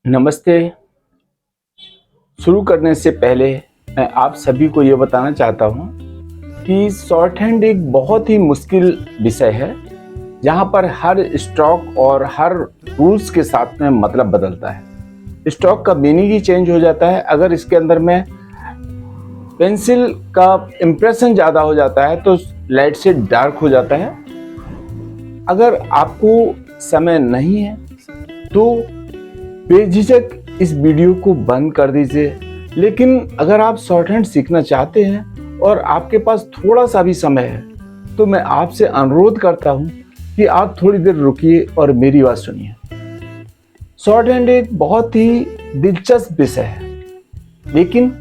नमस्ते। शुरू करने से पहले मैं आप सभी को ये बताना चाहता हूँ कि शॉर्ट हैंड एक बहुत ही मुश्किल विषय है, जहाँ पर हर स्ट्रोक और हर रूल्स के साथ में मतलब बदलता है। स्ट्रोक का मीनिंग ही चेंज हो जाता है। अगर इसके अंदर में पेंसिल का इम्प्रेशन ज़्यादा हो जाता है तो लाइट से डार्क हो जाता है। अगर आपको समय नहीं है तो बेझिझक इस वीडियो को बंद कर दीजिए। लेकिन अगर आप शॉर्ट हैंड सीखना चाहते हैं और आपके पास थोड़ा सा भी समय है तो मैं आपसे अनुरोध करता हूं कि आप थोड़ी देर रुकिए और मेरी बात सुनिए। शॉर्ट हैंड एक बहुत ही दिलचस्प विषय है, लेकिन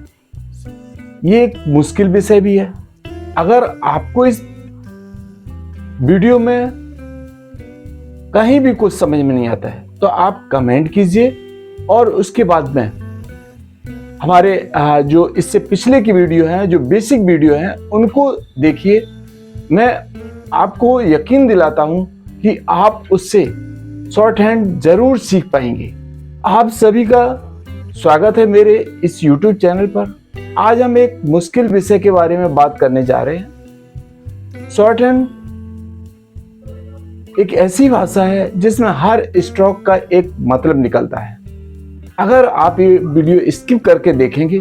ये एक मुश्किल विषय भी है। अगर आपको इस वीडियो में कहीं भी कुछ समझ में नहीं आता है तो आप कमेंट कीजिए और उसके बाद में हमारे जो इससे पिछले की वीडियो है, जो बेसिक वीडियो है, उनको देखिए। मैं आपको यकीन दिलाता हूं कि आप उससे शॉर्ट हैंड जरूर सीख पाएंगे। आप सभी का स्वागत है मेरे इस YouTube चैनल पर। आज हम एक मुश्किल विषय के बारे में बात करने जा रहे हैं। शॉर्ट हैंड एक ऐसी भाषा है जिसमें हर स्ट्रोक का एक मतलब निकलता है। अगर आप ये वीडियो स्किप करके देखेंगे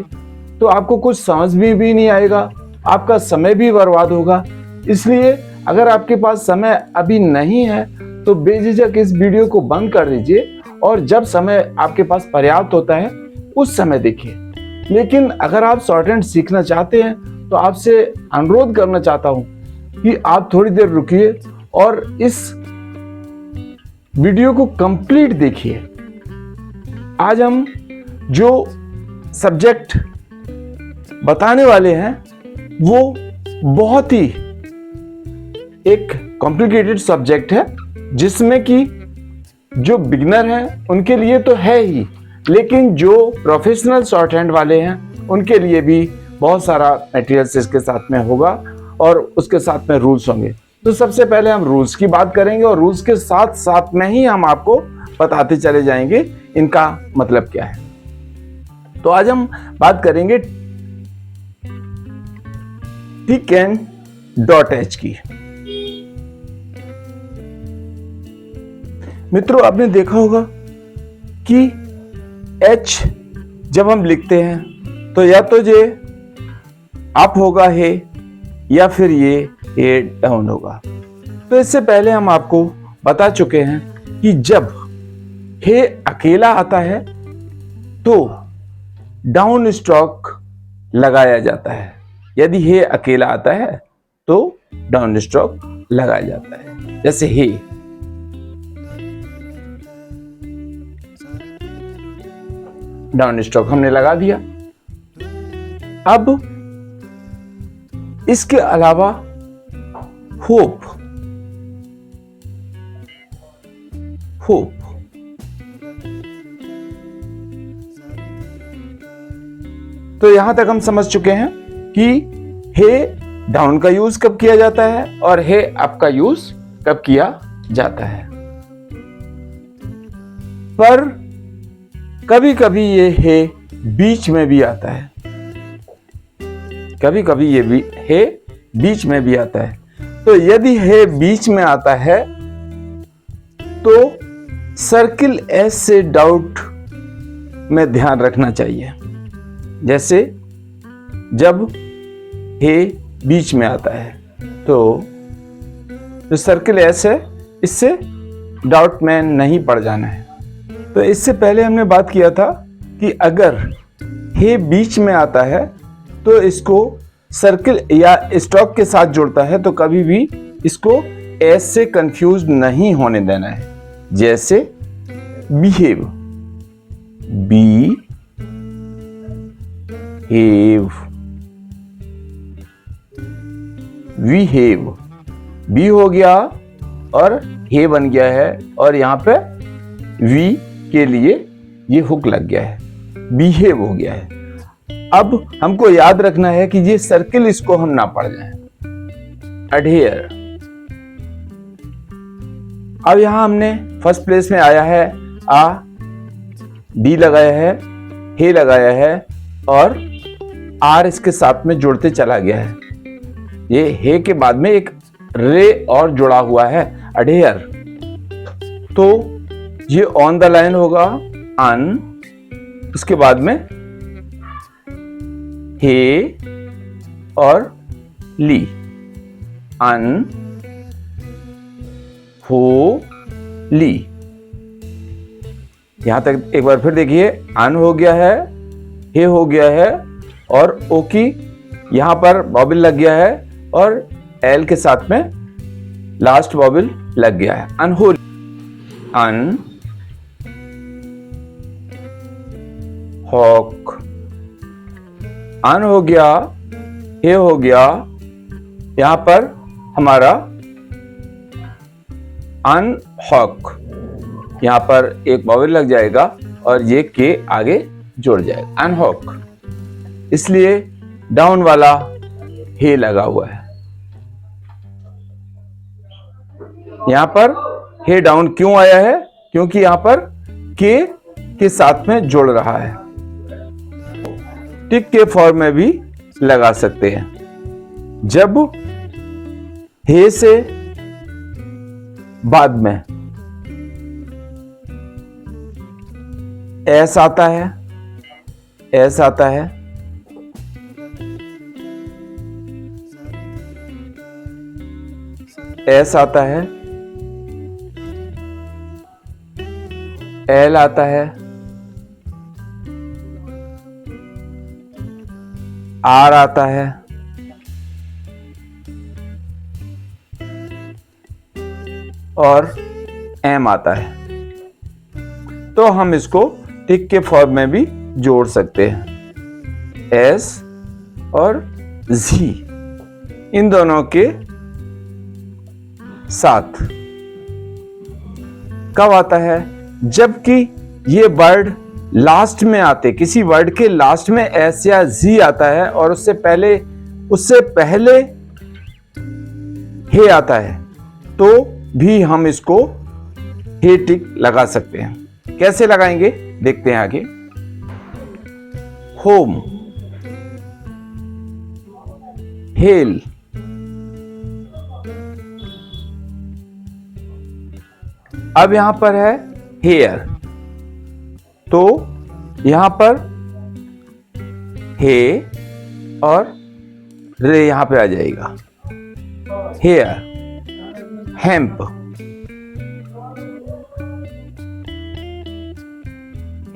तो आपको कुछ समझ भी नहीं आएगा, आपका समय भी बर्बाद होगा। इसलिए अगर आपके पास समय अभी नहीं है तो बेझिझक इस वीडियो को बंद कर दीजिए और जब समय आपके पास पर्याप्त होता है उस समय देखिए। लेकिन अगर आप शॉर्ट हैंड सीखना चाहते हैं तो आपसे अनुरोध करना चाहता हूं कि आप थोड़ी देर रुकिए और इस वीडियो को कंप्लीट देखिए। आज हम जो सब्जेक्ट बताने वाले हैं वो बहुत ही एक कॉम्प्लिकेटेड सब्जेक्ट है, जिसमें कि जो बिगिनर हैं उनके लिए तो है ही, लेकिन जो प्रोफेशनल शॉर्ट हैंड वाले हैं उनके लिए भी बहुत सारा मटेरियल्स इसके साथ में होगा और उसके साथ में रूल्स होंगे। तो सबसे पहले हम रूल्स की बात करेंगे और रूल्स के साथ साथ में ही हम आपको बताते चले जाएंगे इनका मतलब क्या है। तो आज हम बात करेंगे TCAN.H की। मित्रों, आपने देखा होगा कि H जब हम लिखते हैं तो या तो ये अप होगा है या फिर ये डाउन होगा। तो इससे पहले हम आपको बता चुके हैं कि जब हे अकेला आता है तो डाउन स्ट्रोक लगाया जाता है। यदि हे अकेला आता है तो डाउन स्ट्रोक लगाया जाता है। जैसे हे, डाउन स्ट्रोक हमने लगा दिया। अब इसके अलावा होप, तो यहां तक हम समझ चुके हैं कि हे डाउन का यूज कब किया जाता है और हे अप का यूज कब किया जाता है। पर कभी कभी ये हे बीच में भी आता है, कभी कभी ये भी हे बीच में भी आता है। तो यदि हे बीच में आता है तो सर्किल एस से डाउट में ध्यान रखना चाहिए। जैसे जब हे बीच में आता है तो जो सर्किल एस है इससे डाउट में नहीं पड़ जाना है। तो इससे पहले हमने बात किया था कि अगर हे बीच में आता है तो इसको सर्किल या स्ट्रोक के साथ जुड़ता है तो कभी भी इसको एस से कंफ्यूज नहीं होने देना है। जैसे behave, be have, behave, be हो गया और हे बन गया है और यहां पे वी के लिए ये हुक लग गया है, बिहेव हो गया है। अब हमको याद रखना है कि ये सर्किल इसको हम ना पढ़ जाए। अडेयर, अब यहां हमने फर्स्ट प्लेस में आया है आ, डी लगाया है, हे लगाया है और आर इसके साथ में जुड़ते चला गया है। ये हे के बाद में एक रे और जुड़ा हुआ है, अडेयर। तो ये ऑन द लाइन होगा अन, इसके बाद में हे और ली, अन हो ली। यहां तक एक बार फिर देखिए, अन हो गया है, हे हो गया है और ओ की यहां पर वॉवेल लग गया है और एल के साथ में लास्ट वॉवेल लग गया है, अनहोली। अन हॉक, अन हो गया, हे हो गया, यहां पर हमारा अन हॉक, यहां पर एक वॉवेल लग जाएगा और ये के आगे जुड़ जाएगा, अनहॉक। इसलिए डाउन वाला हे लगा हुआ है। यहां पर हे डाउन क्यों आया है? क्योंकि यहां पर के साथ में जुड़ रहा है। टिक के फॉर्म में भी लगा सकते हैं। जब हे से बाद में एस आता है, एस आता है, एस आता है, एल आता है, आर आता है, और एम आता है। तो हम इसको टिक के फॉर्म में भी जोड़ सकते हैं। एस और जी इन दोनों के साथ कब आता है? जबकि ये वर्ड लास्ट में आते, किसी वर्ड के लास्ट में एस या जी आता है और उससे पहले हे आता है, तो भी हम इसको हे टिक लगा सकते हैं। कैसे लगाएंगे देखते हैं आगे। होम, हेल, अब यहां पर है हेयर, तो यहां पर हे और रे यहां पे आ जाएगा। हेयर, हेम्प,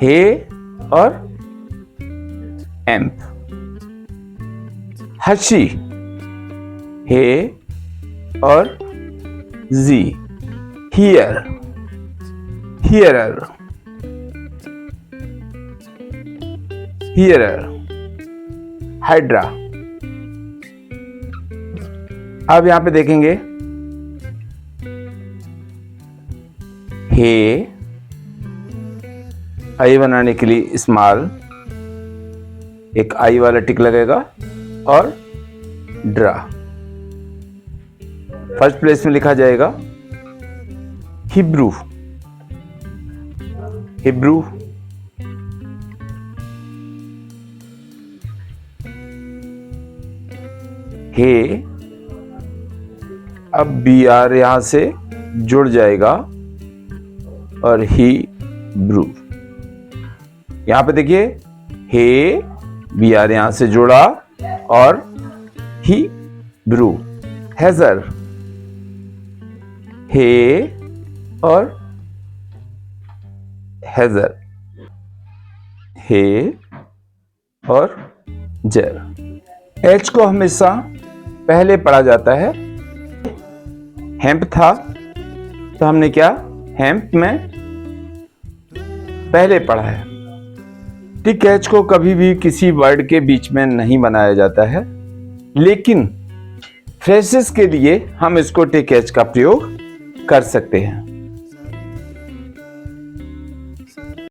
हे और एम्प। हशी, हे और जी। हियर, हियरर, हियरर। हाइड्रा। अब यहां पे देखेंगे हे, आई बनाने के लिए स्मॉल एक आई वाला टिक लगेगा और ड्रा फर्स्ट प्लेस में लिखा जाएगा। हिब्रू, हिब्रू, हे, अब बी आर यहां से जुड़ जाएगा और ही ब्रू। यहां पे देखिए हे, बी आर यहां से जुड़ा और ही ब्रू। हेजर, हे और हेजर, हे और जर। एच को हमेशा पहले पढ़ा जाता है। हेम्प था तो हमने क्या हेम्प में पहले पढ़ा है। टिक एच को कभी भी किसी वर्ड के बीच में नहीं बनाया जाता है, लेकिन फ्रेजेस के लिए हम इसको टिक एच का प्रयोग कर सकते हैं।